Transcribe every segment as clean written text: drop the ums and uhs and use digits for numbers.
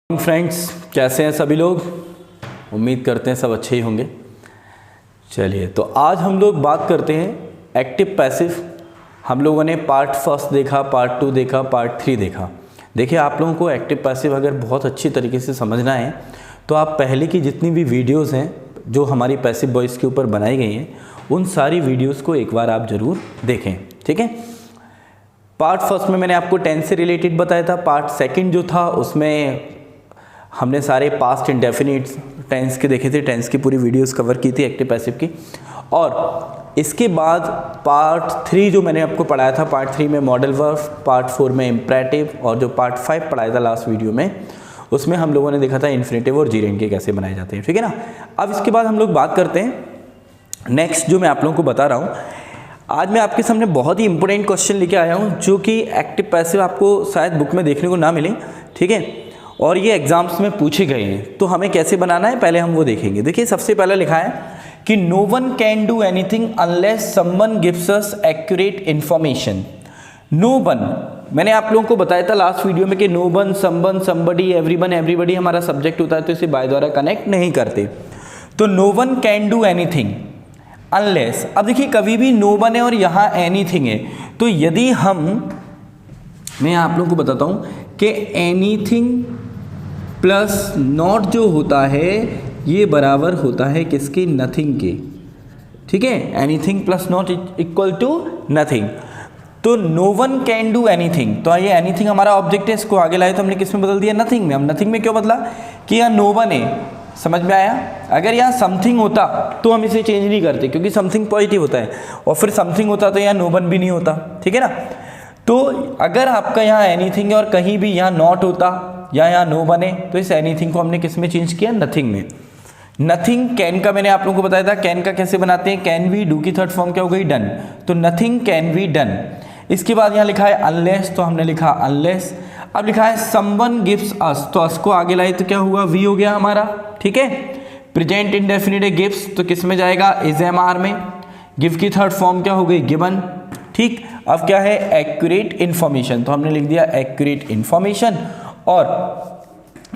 Friends, कैसे हैं सभी लोग। उम्मीद करते हैं सब अच्छे ही होंगे। चलिए, तो आज हम लोग बात करते हैं एक्टिव पैसिव। हम लोगों ने पार्ट फर्स्ट देखा, पार्ट 2 देखा, पार्ट 3 देखा। देखिए, आप लोगों को एक्टिव पैसिव अगर बहुत अच्छी तरीके से समझना है तो आप पहले की जितनी भी वीडियोस हैं जो हमारी पैसिव वॉइस के ऊपर बनाई गई हैं, उन सारी वीडियोस को एक बार आप ज़रूर देखें। ठीक है। पार्ट फर्स्ट में मैंने आपको टेंस से रिलेटेड बताया था। पार्ट सेकंड जो था उसमें हमने सारे पास्ट इंडेफिनिट टेंस के देखे थे। टेंस की पूरी वीडियोस कवर की थी एक्टिव पैसिव की। और इसके बाद पार्ट 3 जो मैंने आपको पढ़ाया था, पार्ट 3 में मॉडल वर्ब, पार्ट 4 में इम्परेटिव, और जो पार्ट 5 पढ़ाया था लास्ट वीडियो में, उसमें हम लोगों ने देखा था इन्फिनेटिव और जीरेंड के कैसे बनाए जाते हैं। ठीक है ना। अब इसके बाद हम लोग बात करते हैं नेक्स्ट जो मैं आप लोगों को बता रहा हूँ। आज मैं आपके सामने बहुत ही इंपॉर्टेंट क्वेश्चन लेके आया हूँ जो कि एक्टिव पैसिव आपको शायद बुक में देखने को ना मिले। ठीक है। और ये एग्जाम्स में पूछे गए हैं, तो हमें कैसे बनाना है पहले हम वो देखेंगे। देखिए, सबसे पहले लिखा है कि no one can do anything unless someone gives us accurate information. No one, मैंने आप लोगों को बताया था लास्ट वीडियो में कि no one, someone, somebody, everyone, everybody हमारा सब्जेक्ट होता है, तो इसे बाय द्वारा कनेक्ट नहीं करते। तो no one can do anything unless, अब देखिए कभी भी नो वन है और यहाँ एनीथिंग है, तो यदि मैं आप लोगों को बताता हूँ कि एनीथिंग प्लस नॉट जो होता है ये बराबर होता है किसके, नथिंग के। ठीक है। Anything plus not equal to nothing. तो no one can do anything, तो ये एनीथिंग हमारा ऑब्जेक्ट है, इसको आगे लाए तो हमने किस में बदल दिया, नथिंग में। हम नथिंग में क्यों बदला कि यहाँ नो वन है, समझ में आया। अगर यहाँ समथिंग होता तो हम इसे चेंज नहीं करते, क्योंकि समथिंग पॉजिटिव होता है, और फिर समथिंग होता तो यहाँ नो वन भी नहीं होता। ठीक है ना। तो अगर आपका यहाँ एनीथिंग है और कहीं भी यहाँ नॉट होता या यहाँ नो बने, तो इस एनीथिंग को हमने किस में चेंज किया, नथिंग में। नथिंग कैन का मैंने आप लोगों को बताया था, कैन का कैसे बनाते हैं, कैन वी, डू की थर्ड फॉर्म क्या हो गई, डन। तो नथिंग कैन वी डन। इसके बाद यहाँ लिखा है अनलेस, तो हमने लिखा अनलेस। अब लिखा है समवन गिव्स अस, तो अस को आगे लाए तो क्या हुआ, वी हो गया हमारा। ठीक है। प्रेजेंट इंडेफिनिट गिव्स, तो किस में जाएगा, इज एम आर में। गिव की थर्ड फॉर्म क्या हो गई, गिवन। ठीक। अब क्या है, एक्यूरेट इन्फॉर्मेशन, तो हमने लिख दिया एक्यूरेट इन्फॉर्मेशन। और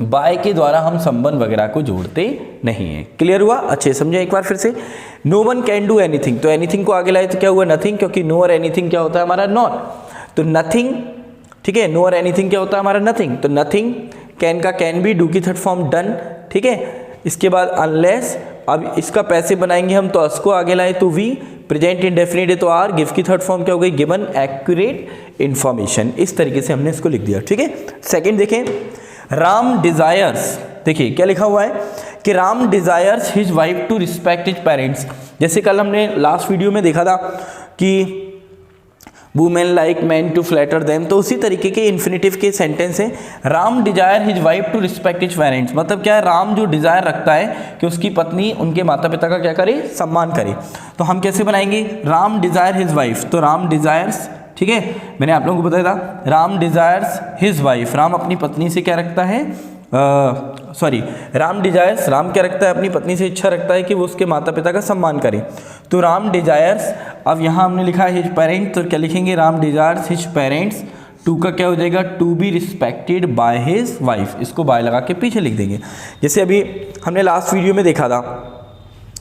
बाय के द्वारा हम संबंध वगैरह को जोड़ते नहीं है। क्लियर हुआ, अच्छे समझे एक बार फिर से। No one can do anything, तो एनीथिंग को आगे लाए तो क्या हुआ, नथिंग, क्योंकि नो और एनीथिंग क्या होता है हमारा, नॉट। तो नथिंग, ठीक है, नो और एनीथिंग क्या होता है हमारा, नथिंग। तो नथिंग, कैन का कैन भी, डू की थर्ड फॉर्म डन। ठीक है। इसके बाद अनलेस, अब इसका पैसे बनाएंगे हम, तो अस को आगे लाए तो वी, प्रेजेंट इंडेफिनिट है तो आर, गिव की थर्ड फॉर्म क्या हो गई, गिवन, एक्यूरेट इन्फॉर्मेशन। इस तरीके से हमने इसको लिख दिया। ठीक है। सेकंड देखें, राम डिजायर्स, देखिए क्या लिखा हुआ है कि Ram desires his wife to respect his parents. जैसे कल हमने लास्ट वीडियो में देखा था कि women like man to flatter them, तो उसी तरीके के इन्फिनेटिव के सेंटेंस है। Ram desire his wife to respect his parents, मतलब क्या है, राम जो डिजायर रखता है कि उसकी पत्नी उनके माता पिता का क्या करे, सम्मान करे। तो हम कैसे बनाएंगे, राम डिजायर हिज वाइफ, तो राम डिजायर्स, ठीक है, मैंने आप लोगों को बताया था, Ram desires his wife, Ram अपनी पत्नी से क्या रखता है, राम डिजायर्स, राम क्या रखता है, अपनी पत्नी से इच्छा रखता है कि वो उसके माता पिता का सम्मान करे। तो राम डिजायर्स, अब यहाँ हमने लिखा है हिज पेरेंट्स, तो क्या लिखेंगे, Ram desires his parents to का क्या हो जाएगा, to be respected by his wife, इसको बाय लगा के पीछे लिख देंगे। जैसे अभी हमने लास्ट वीडियो में देखा था,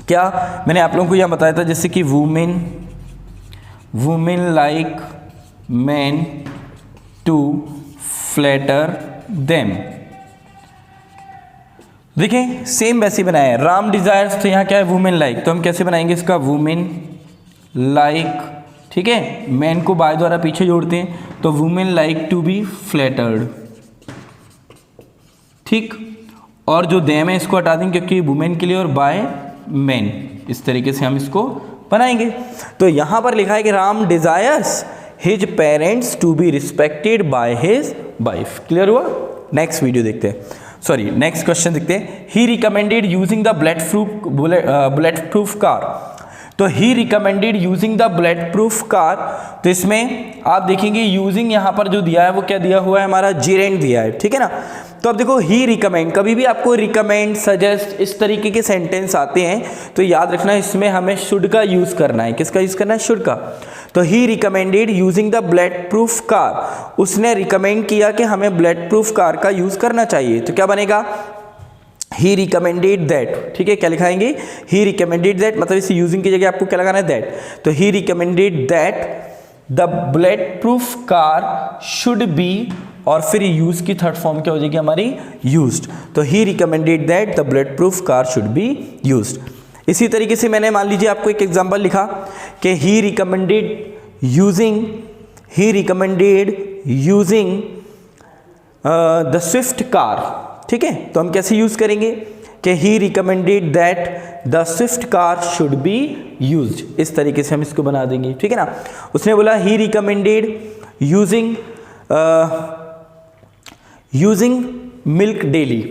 क्या मैंने आप लोगों को यहाँ बताया था, जैसे कि women like man to flatter them. देखिए सेम वैसे बनाया है, राम डिजायर्स, तो यहाँ क्या है, वुमेन लाइक, तो हम कैसे बनाएंगे इसका, वुमेन लाइक, ठीक है, मैन को बाय द्वारा पीछे जोड़ते हैं, तो women like to be flattered. ठीक। और जो देम है इसको हटा देंगे क्योंकि वुमेन के लिए और बाय मैन, इस तरीके से हम इसको बनाएंगे। तो यहाँ पर लिखा है कि Ram desires his parents to be respected by his wife. Clear हुआ। नेक्स्ट वीडियो देखते हैं, नेक्स्ट क्वेश्चन देखते हैं। He recommended using the bullet proof car, तो he recommended using the bullet proof car, तो इसमें आप देखेंगे यूजिंग यहाँ पर जो दिया है वो क्या दिया हुआ है, हमारा जेरेंट दिया है, ठीक है ना। तो अब देखो ही रिकमेंड, कभी भी आपको रिकमेंड, सजेस्ट, इस तरीके के सेंटेंस आते हैं तो याद रखना इसमें हमें शुड का यूज करना है। किसका यूज करना है, शुड का। तो he recommended using the bullet proof car, उसने रिकमेंड किया कि हमें बुलेट प्रूफ कार का यूज करना चाहिए। तो क्या बनेगा, ही रिकमेंडेड दैट, ठीक है। क्या लिखाएंगे, ही रिकमेंडेड दैट, मतलब इस यूजिंग की जगह आपको क्या लगाना है, दैट। तो he recommended that the bullet proof car should be, और फिर यूज की थर्ड फॉर्म क्या हो जाएगी हमारी, यूज्ड। तो he recommended that the bullet proof car should be used. इसी तरीके से मैंने मान लीजिए आपको एक एग्जांपल लिखा कि he recommended using the Swift car, ठीक है। तो हम कैसे यूज करेंगे कि he recommended that the Swift car should be used, इस तरीके से हम इसको बना देंगे, ठीक है ना। उसने बोला he recommended using milk daily,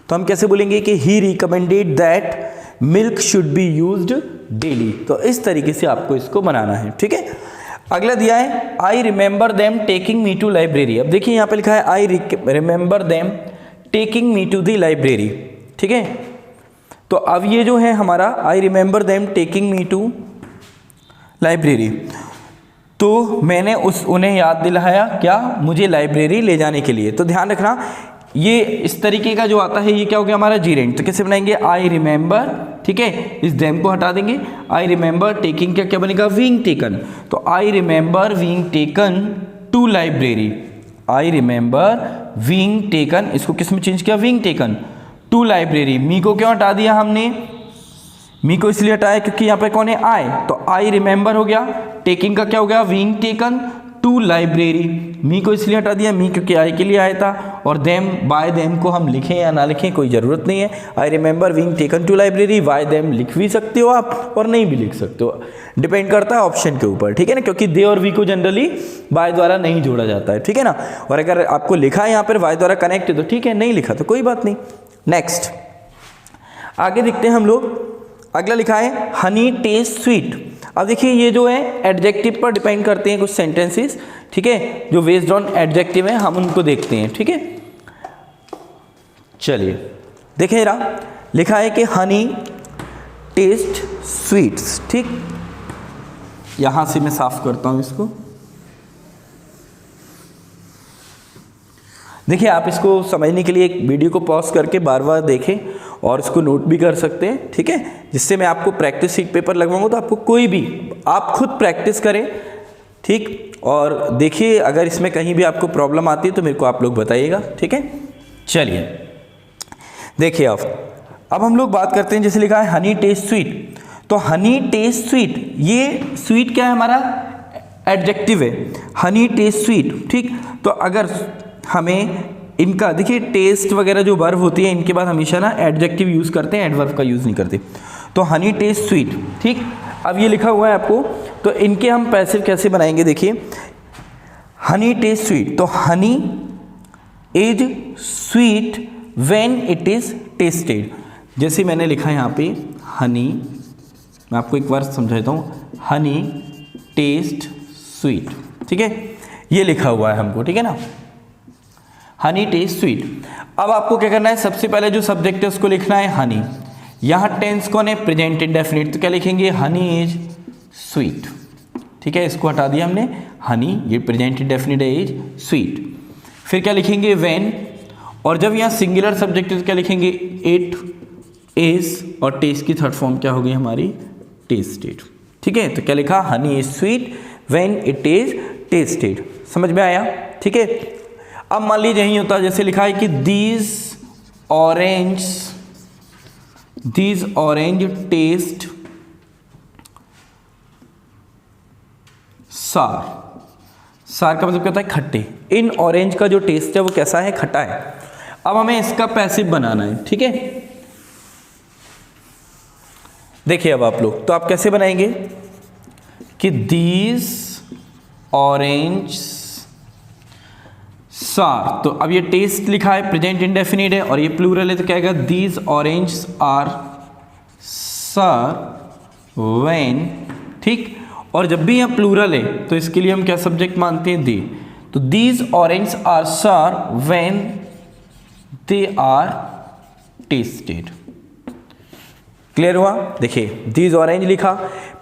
तो हम कैसे बोलेंगे कि he recommended that milk should be used daily. तो इस तरीके से आपको इसको बनाना है, ठीक है। अगला दिया है I remember them taking me to library. अब देखिए यहाँ पे लिखा है I remember them taking me to the library, ठीक है। तो अब ये जो है हमारा I remember them taking me to library, तो मैंने उन्हें याद दिलाया क्या, मुझे लाइब्रेरी ले जाने के लिए। तो ध्यान रखना ये इस तरीके का जो आता है ये क्या हो गया हमारा जीरेंट। तो कैसे बनाएंगे, आई रिमेंबर, ठीक है, इस देम को हटा देंगे। आई रिमेंबर टेकिंग क्या क्या बनेगा, बीइंग टेकन। तो I remember being taken to library, I remember being taken, इसको किस में चेंज किया, being taken to library. Me को क्यों हटा दिया हमने, मी को इसलिए हटाया क्योंकि यहाँ पे कौन है, आई। तो आई रिमेंबर हो गया, टेकिंग का क्या हो गया, being taken to library. Me को इसलिए हटा दिया, मी क्योंकि आई के लिए आया था, और देम, बाय देम को हम लिखें या ना लिखें कोई ज़रूरत नहीं है। I remember being taken to library, by them लिख भी सकते हो आप और नहीं भी लिख सकते हो, डिपेंड करता है ऑप्शन के ऊपर, ठीक है ना, क्योंकि दे और वी को जनरली बाय द्वारा नहीं जोड़ा जाता है, ठीक है ना। और अगर आपको लिखा है यहाँ पर वाई द्वारा कनेक्ट है तो ठीक है, नहीं लिखा तो कोई बात नहीं। नेक्स्ट आगे देखते हैं हम लोग, अगला लिखा है हनी टेस्ट स्वीट। अब देखिए ये जो है एडजेक्टिव पर डिपेंड करते हैं कुछ सेंटेंसेस, ठीक है, जो बेस्ड ऑन एडजेक्टिव है हम उनको देखते हैं, ठीक है। चलिए देखिए जरा, लिखा है कि हनी टेस्ट स्वीट्स, ठीक। यहां से मैं साफ करता हूं इसको। देखिए आप इसको समझने के लिए एक वीडियो को पॉज करके बार बार देखें और इसको नोट भी कर सकते हैं, ठीक है। जिससे मैं आपको प्रैक्टिस शीट पेपर लगवाऊंगा तो आपको कोई भी, आप खुद प्रैक्टिस करें, ठीक। और देखिए अगर इसमें कहीं भी आपको प्रॉब्लम आती है तो मेरे को आप लोग बताइएगा, ठीक है। चलिए देखिए अब हम लोग बात करते हैं, जैसे लिखा है हनी टेस्ट स्वीट। तो हनी टेस्ट स्वीट, ये स्वीट क्या है हमारा, एडजेक्टिव है, हनी टेस्ट स्वीट, ठीक। तो अगर हमें इनका देखिए टेस्ट वगैरह जो वर्ब होती है इनके बाद हमेशा ना एडजेक्टिव यूज़ करते हैं, एडवर्ब का यूज़ नहीं करते। तो हनी टेस्ट स्वीट, ठीक। अब ये लिखा हुआ है आपको, तो इनके हम पैसिव कैसे बनाएंगे, देखिए हनी टेस्ट स्वीट। तो honey is sweet when it is tasted. जैसे मैंने लिखा है यहाँ पे हनी, मैं आपको एक बार समझाता हूँ, हनी टेस्ट स्वीट, ठीक है, ये लिखा हुआ है हमको, ठीक है ना, हनी टेस्ट स्वीट। अब आपको क्या करना है, सबसे पहले जो सब्जेक्ट है उसको लिखना है हनी। यहाँ टेंस कौन है, प्रेजेंट इंडेफिनिट, तो क्या लिखेंगे, हनी इज स्वीट, ठीक है, इसको हटा दिया हमने, हनी ये प्रेजेंट इंडेफिनिट है, इज स्वीट। फिर क्या लिखेंगे, व्हेन, और जब यहाँ सिंगुलर सब्जेक्ट है तो क्या लिखेंगे, इट इज, और टेस्ट की थर्ड फॉर्म क्या होगी हमारी, टेस्टेड, ठीक है। तो क्या लिखा, Honey is sweet when it is tested. समझ में आया, ठीक है। अब मान लीजिए यही होता है, जैसे लिखा है कि दीज ऑरेंज टेस्ट सार का मतलब क्या होता है, खट्टे। इन ऑरेंज का जो टेस्ट है वो कैसा है, खट्टा है। अब हमें इसका पैसिव बनाना है, ठीक है। देखिए अब आप लोग, तो आप कैसे बनाएंगे कि दीज ऑरेंज सार, तो अब ये टेस्ट लिखा है, प्रेजेंट इंडेफिनिट है और ये प्लूरल है, तो क्या आएगा, these orange are sour when, ठीक। और जब भी यहाँ प्लूरल है तो इसके लिए हम क्या सब्जेक्ट मानते हैं, दे। तो these orange are sour when they are tasted. Clear हुआ? देखिए दीज ऑरेंज लिखा,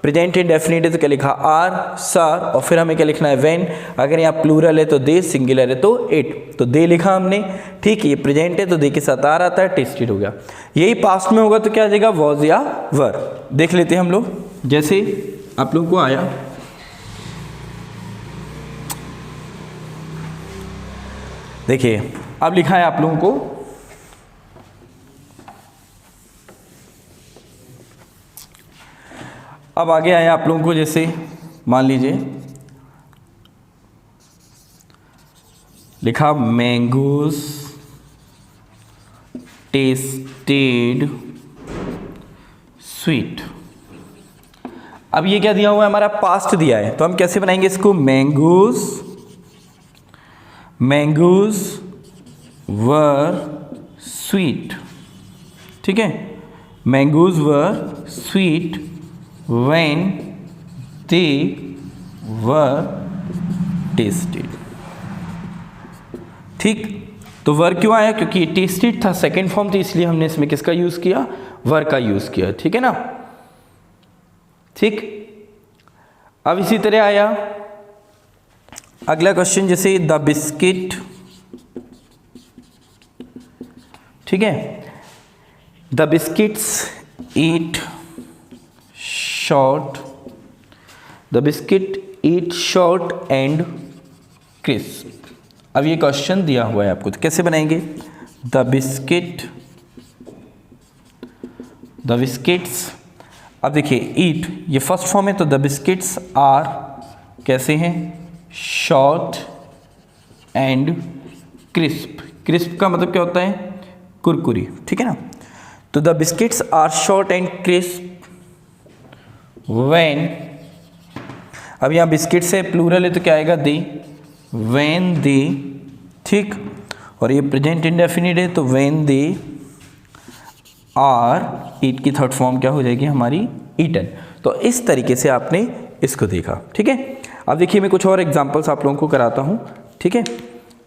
प्रेजेंट इंडेफिनिट है तो क्या लिखा, आर, सार, और फिर हमें क्या लिखना है, व्हेन। अगर यहाँ प्लूरल है तो दे, सिंगुलर है तो इट। तो दे लिखा हमने, ठीक। ये प्रेजेंट है तो दे के साथ आर आता है, टेस्टेड हो गया। यही पास्ट में होगा तो क्या आ जाएगा, वॉज या वर। देख लेते हैं हम लोग। जैसे आप लोग को आया, देखिए अब लिखा है आप लोगों को, अब आगे आया आप लोगों को, जैसे मान लीजिए लिखा मैंगोज टेस्टेड स्वीट। अब ये क्या दिया हुआ है, हमारा पास्ट दिया है, तो हम कैसे बनाएंगे इसको, मैंगोज वर स्वीट, ठीक है। Mangoes were sweet when they were tested, ठीक। तो वर क्यों आया, क्योंकि ये टेस्टेड था, सेकेंड फॉर्म थी, इसलिए हमने इसमें किसका यूज किया, वर का यूज किया, ठीक है ना, ठीक। अब इसी तरह आया अगला क्वेश्चन, जैसे द बिस्किट, ठीक है, the biscuits eat short, the biscuit eat short and crisp. अब ये क्वेश्चन दिया हुआ है आपको, तो कैसे बनाएंगे, द बिस्किट्स, अब देखिए ईट ये फर्स्ट फॉर्म है, तो द बिस्किट्स आर कैसे हैं, शॉर्ट एंड क्रिस्प। क्रिस्प का मतलब क्या होता है, कुरकुरी, ठीक है ना। तो the biscuits are short and crisp when, अब यहाँ बिस्किट से प्लूरल है तो क्या आएगा, दे, व्हेन दे, ठीक। और ये प्रेजेंट इंडेफिनिट है तो व्हेन दे आर, ईट की थर्ड फॉर्म क्या हो जाएगी हमारी, ईटन। तो इस तरीके से आपने इसको देखा, ठीक है। अब देखिए मैं कुछ और एग्जांपल्स आप लोगों को कराता हूँ, ठीक है,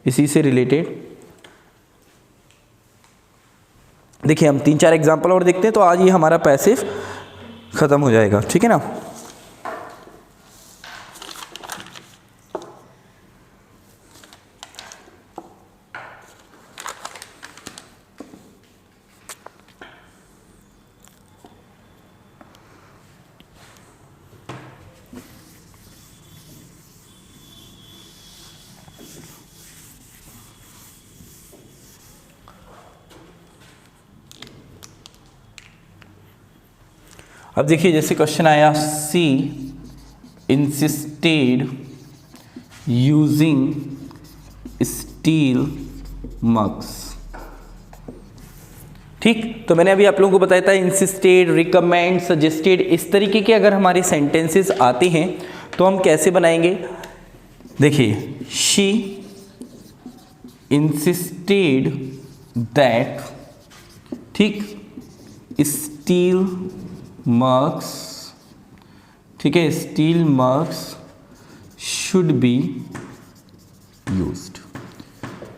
इसी से रिलेटेड। देखिए हम 3-4 एग्जांपल और देखते हैं, तो आज ये हमारा पैसिव खत्म हो जाएगा, ठीक है ना। अब देखिए जैसे क्वेश्चन आया, सी इंसिस्टेड यूजिंग स्टील मग्स, ठीक। तो मैंने अभी आप लोगों को बताया था इंसिस्टेड, रिकमेंड, सजेस्टेड, इस तरीके के अगर हमारे सेंटेंसेस आते हैं तो हम कैसे बनाएंगे। देखिए शी इंसिस्टेड दैट, ठीक, स्टील मग्स, ठीक है, steel mugs should be used.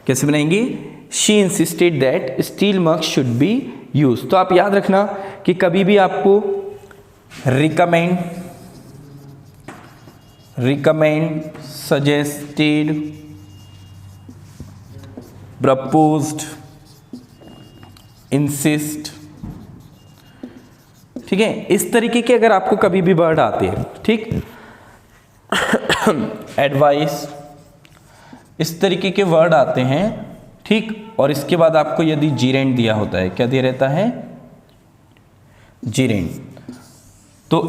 कैसे बनाएंगे, she insisted that steel mugs should be used. तो आप याद रखना कि कभी भी आपको रिकमेंड, सजेस्टेड, प्रपोज्ड, इंसिस्ट, ठीक है, इस तरीके के अगर आपको कभी भी वर्ड आते हैं, ठीक, एडवाइस, इस तरीके के वर्ड आते हैं, ठीक। और इसके बाद आपको यदि जीरेंड दिया होता है, क्या दिया रहता है, जीरेंड, तो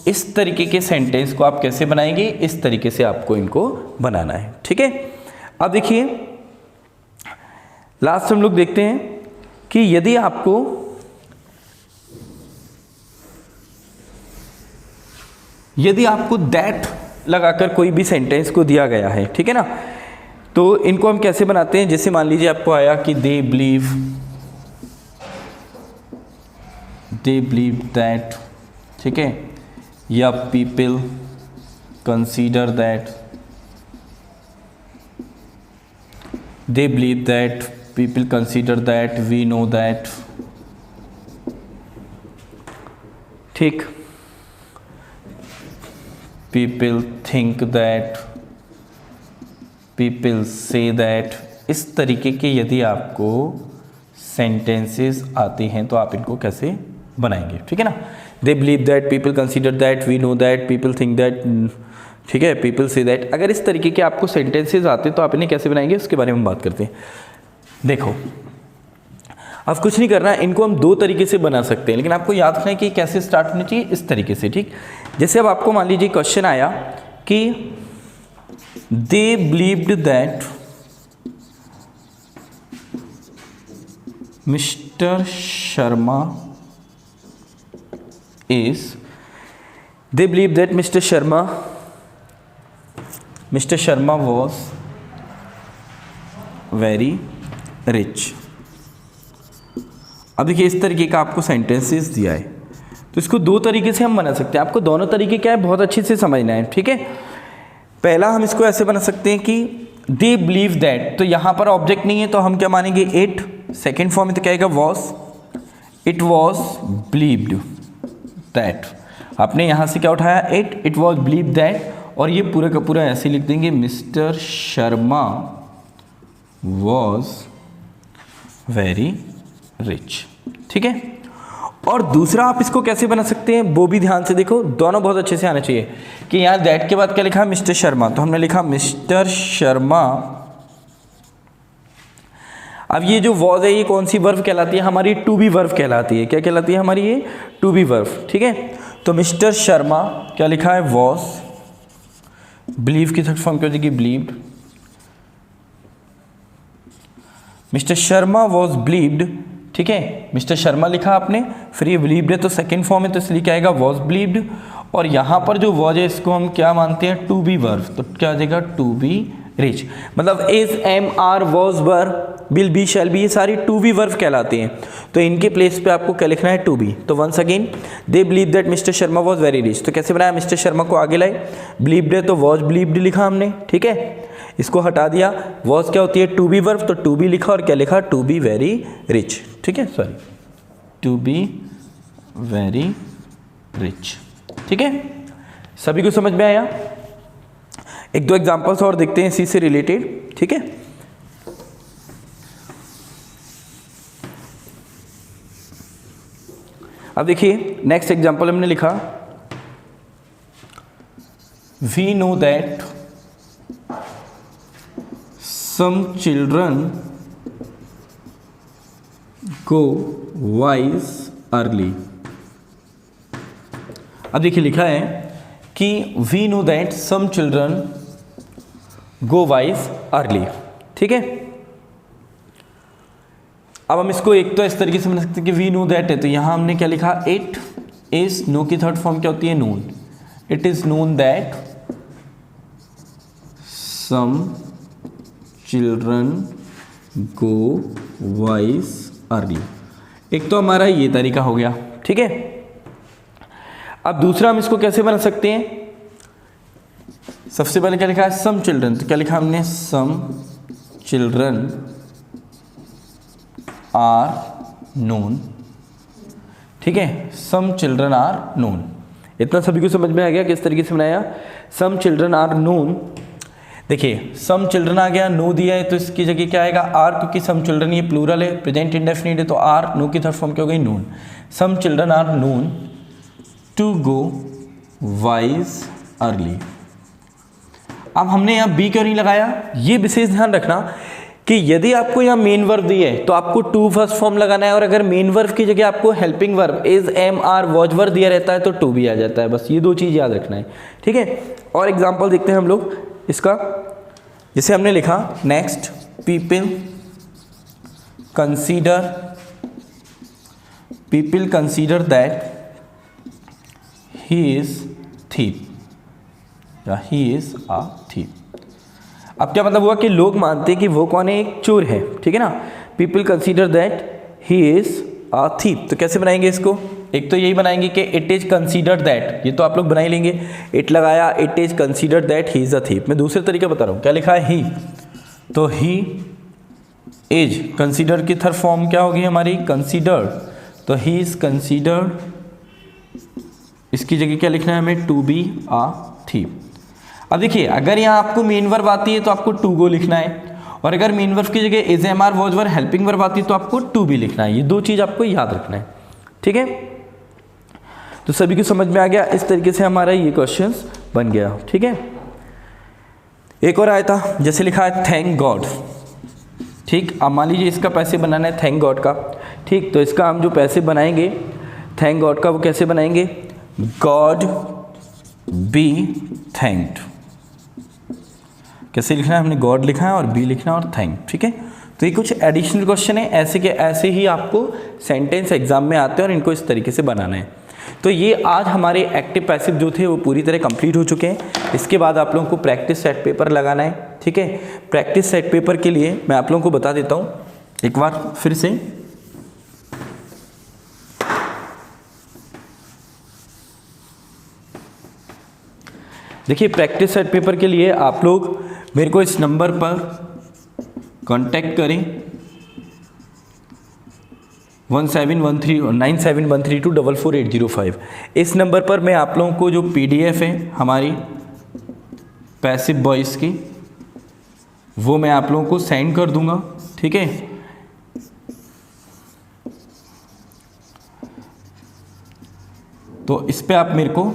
इस तरीके के सेंटेंस को आप कैसे बनाएंगे, इस तरीके से आपको इनको बनाना है, ठीक है। अब देखिए लास्ट हम लोग देखते हैं कि यदि आपको दैट लगाकर कोई भी सेंटेंस को दिया गया है, ठीक है ना, तो इनको हम कैसे बनाते हैं। जैसे मान लीजिए आपको आया कि दे बिलीव दैट, ठीक है, या people consider that, they believe that, people consider that, we know that. ठीक, people think that, people say that. इस तरीके के यदि आपको सेंटेंसेस आते हैं तो आप इनको कैसे बनाएंगे, ठीक है ना। They believe that, people consider that, we know that, people think that, ठीक है, पीपल से दैट। अगर इस तरीके के आपको सेंटेंसेस आते हैं तो आप इन्हें कैसे बनाएंगे उसके बारे में बात करते हैं। देखो, अब कुछ नहीं करना है, इनको हम दो तरीके से बना सकते हैं, लेकिन आपको याद रखना है कि कैसे स्टार्ट होनी चाहिए, इस तरीके से। ठीक, जैसे अब आपको मान लीजिए क्वेश्चन आया कि they believed that Mister Sharma is, they believe that Mister Sharma was very rich. अब देखिए, इस तरीके का आपको सेंटेंसेस दिया है तो इसको दो तरीके से हम बना सकते हैं। आपको दोनों तरीके क्या है बहुत अच्छे से समझना है, ठीक है। पहला हम इसको ऐसे बना सकते हैं कि दे बिलीव दैट, तो यहाँ पर ऑब्जेक्ट नहीं है तो हम क्या मानेंगे इट। सेकेंड फॉर्म में तो क्या आएगा was, it was believed that. आपने यहाँ से क्या उठाया it, it was believe that, और ये पूरा का पूरा ऐसे लिख देंगे mister Sharma was very rich, ठीक है। और दूसरा आप इसको कैसे बना सकते हैं वो भी ध्यान से देखो, दोनों बहुत अच्छे से आना चाहिए। कि यहाँ दैट के बाद क्या लिखा है मिस्टर शर्मा, तो हमने लिखा मिस्टर शर्मा। अब ये जो वॉज है ये कौन सी वर्ब कहलाती है हमारी, टू बी वर्ब कहलाती है। क्या कहलाती है हमारी ये टू बी वर्ब, ठीक है। तो मिस्टर शर्मा क्या लिखा है वॉज, बिलीव की थर्ड फॉर्म क्या हो जाएगी believed, mister Sharma was believed, ठीक है। मिस्टर शर्मा लिखा आपने, फिर ये बिलीव्ड है तो सेकंड फॉर्म है तो इसलिए क्या आएगा वॉज बिलीव्ड। और यहाँ पर जो वॉज है इसको हम क्या मानते हैं टू बी वर्ब, तो क्या आ जाएगा टू बी रिच। मतलब is, am, are, was, were, will be, shall be, ये सारी टू बी वर्ब कहलाते हैं। तो इनके प्लेस पे आपको क्या लिखना है टू बी। तो once again they believe that Mister Sharma was very rich, तो कैसे बनाया मिस्टर शर्मा को आगे लाए, बिलीव्ड है तो वॉज बिलीव्ड लिखा हमने, ठीक है। इसको हटा दिया, वॉज क्या होती है टू बी वर्ब, तो टू बी लिखा और क्या लिखा टू बी वेरी रिच, ठीक है, sorry to be very rich, ठीक है। सभी को समझ में आया। एक दो एग्जांपल्स और देखते हैं इसी से रिलेटेड, ठीक है। अब देखिए नेक्स्ट एग्जांपल हमने लिखा we know that some children go wise early। अब देखिए लिखा है कि we know that some children go wise early, ठीक है। अब हम इसको एक तो इस तरीके से बना सकते हैं कि we know that है तो यहां हमने क्या लिखा it is, नो की थर्ड फॉर्म क्या होती है known, it is known that some children go wise early. एक तो हमारा ये तरीका हो गया, ठीक है। अब दूसरा हम इसको कैसे बना सकते हैं, सबसे पहले क्या लिखा है सम चिल्ड्रन, तो क्या लिखा हमने सम चिल्ड्रन आर नोन, ठीक है, सम चिल्ड्रन आर नोन। इतना सभी को समझ में आ गया किस तरीके से बनाया, सम चिल्ड्रन आर नोन। देखिए सम चिल्ड्रन आ गया, नो दिया है तो इसकी जगह क्या आएगा आर, क्योंकि सम चिल्ड्रन ये प्लूरल है, प्रेजेंट इंडेफिनिट है तो आर, नो की थर्ड फॉर्म क्या हो गई known. Some children are known to go wise early. अब हमने यहाँ बी क्यों नहीं लगाया, ये विशेष ध्यान रखना कि यदि आपको यहाँ मेन वर्ब दी है तो आपको टू फर्स्ट फॉर्म लगाना है, और अगर मेन वर्ब की जगह आपको helping verb is, am, are, was verb दिया रहता है तो टू भी आ जाता है। बस ये दो चीज़ याद रखना है, ठीक है। और एग्जाम्पल देखते हैं हम लोग इसका, जैसे हमने लिखा next people consider that he is thief, या ही इज अ थीप। अब क्या मतलब हुआ कि लोग मानते हैं कि वो कौन है, एक चोर है, ठीक है ना। People consider that he is a thief, तो कैसे बनाएंगे इसको, एक तो यही बनाएंगे कि इट इज कंसीडर्ड दैट, ये तो आप लोग बना ही लेंगे, इट लगाया, it is considered that he is a thief. मैं दूसरे तरीका बता रहा हूँ, क्या लिखा है ही, तो ही इज, कंसीडर की थर्ड फॉर्म क्या होगी हमारी, कंसीडर्ड, तो ही इज कंसीडर्ड, इसकी जगह क्या लिखना है हमें, टू बी आ थीफ। अब देखिए अगर यहाँ आपको मेन वर्ब आती है तो आपको टू गो लिखना है, और अगर मेन वर्ब की जगह is, am are, was were, helping verb आती है तो आपको टू बी लिखना है। ये दो चीज़ आपको याद रखना है, ठीक है। तो सभी को समझ में आ गया, इस तरीके से हमारा ये क्वेश्चन बन गया, ठीक है। एक और आया था, जैसे लिखा है थैंक गॉड, ठीक। अब मान लीजिए इसका पैसे बनाना है थैंक गॉड का, ठीक। तो इसका हम जो पैसे बनाएंगे थैंक गॉड का, वो कैसे बनाएंगे, गॉड बी थैंक्ड। कैसे लिखना है, हमने गॉड लिखा है और बी लिखना है और थैंक, ठीक है। तो ये कुछ एडिशनल क्वेश्चन है, ऐसे के ऐसे ही आपको सेंटेंस एग्जाम में आते हैं और इनको इस तरीके से बनाना है। तो ये आज हमारे एक्टिव पैसिव जो थे वो पूरी तरह कंप्लीट हो चुके हैं। इसके बाद आप लोगों को प्रैक्टिस सेट पेपर लगाना है, ठीक है। प्रैक्टिस सेट पेपर के लिए मैं आप लोगों को बता देता हूँ एक बार फिर से। देखिए प्रैक्टिस सेट पेपर के लिए आप लोग मेरे को इस नंबर पर कांटेक्ट करें 9713944805। इस नंबर पर मैं आप लोगों को जो PDF है हमारी पैसिव वॉइस की, वो मैं आप लोगों को सेंड कर दूंगा, ठीक है। तो इस पे आप मेरे को,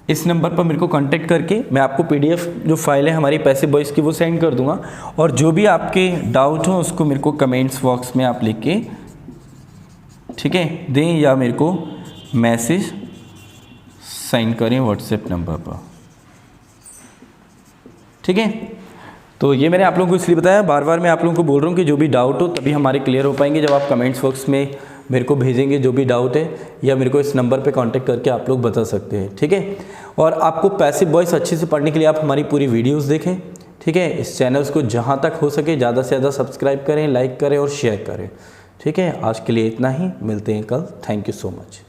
इस नंबर पर मेरे को कांटेक्ट करके मैं आपको PDF जो फाइल है हमारी पैसिव वॉइस की वो सेंड कर दूंगा, और जो भी आपके डाउट हो उसको मेरे को कमेंट्स बॉक्स में आप लिख के, ठीक है, दें, या मेरे को मैसेज सेंड करें व्हाट्सएप नंबर पर, ठीक है। तो ये मैंने आप लोगों को इसलिए बताया, बार बार मैं आप लोगों को बोल रहा हूँ कि जो भी डाउट हो तभी हमारे क्लियर हो पाएंगे जब आप कमेंट्स बॉक्स में मेरे को भेजेंगे जो भी डाउट है, या मेरे को इस नंबर पे कांटेक्ट करके आप लोग बता सकते हैं, ठीक है। और आपको पैसिव वॉइस अच्छे से पढ़ने के लिए आप हमारी पूरी वीडियोस देखें, ठीक है। इस चैनल्स को जहाँ तक हो सके ज़्यादा से ज़्यादा सब्सक्राइब करें, लाइक करें और शेयर करें, ठीक है। आज के लिए इतना ही, मिलते हैं कल। Thank you so much.